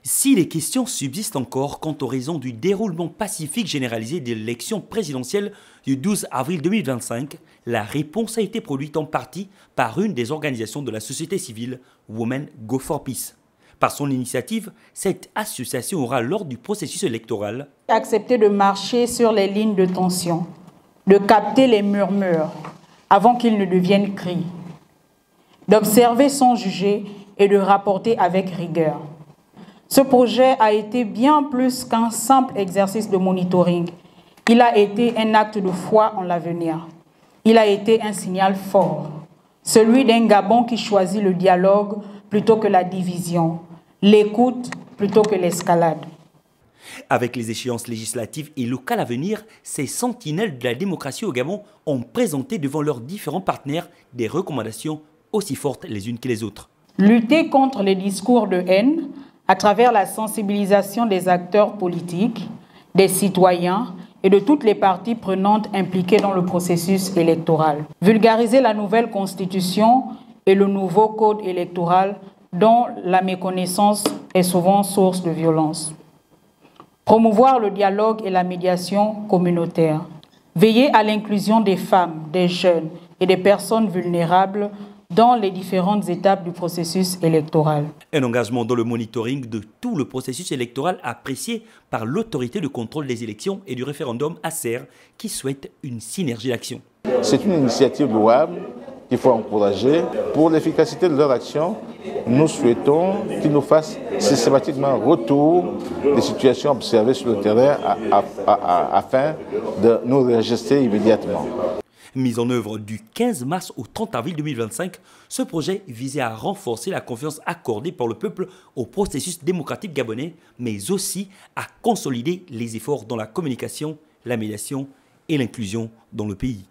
Si les questions subsistent encore quant aux raisons du déroulement pacifique généralisé de l'élection présidentielle du 12 avril 2025, la réponse a été produite en partie par une des organisations de la société civile, Women Go for Peace. Par son initiative, cette association aura, lors du processus électoral, accepté de marcher sur les lignes de tension, de capter les murmures avant qu'ils ne deviennent cris, d'observer sans juger et de rapporter avec rigueur. Ce projet a été bien plus qu'un simple exercice de monitoring. Il a été un acte de foi en l'avenir. Il a été un signal fort, celui d'un Gabon qui choisit le dialogue plutôt que la division, l'écoute plutôt que l'escalade. Avec les échéances législatives et locales à venir, ces sentinelles de la démocratie au Gabon ont présenté devant leurs différents partenaires des recommandations aussi fortes les unes que les autres. Lutter contre les discours de haine à travers la sensibilisation des acteurs politiques, des citoyens et de toutes les parties prenantes impliquées dans le processus électoral. Vulgariser la nouvelle constitution et le nouveau code électoral dont la méconnaissance est souvent source de violence. Promouvoir le dialogue et la médiation communautaire. Veiller à l'inclusion des femmes, des jeunes et des personnes vulnérables dans les différentes étapes du processus électoral. Un engagement dans le monitoring de tout le processus électoral apprécié par l'autorité de contrôle des élections et du référendum ACER qui souhaite une synergie d'action. C'est une initiative louable qu'il faut encourager. Pour l'efficacité de leur action, nous souhaitons qu'ils nous fassent systématiquement retour des situations observées sur le terrain afin de nous réajuster immédiatement. Mis en œuvre du 15 mars au 30 avril 2025, ce projet visait à renforcer la confiance accordée par le peuple au processus démocratique gabonais, mais aussi à consolider les efforts dans la communication, la médiation et l'inclusion dans le pays.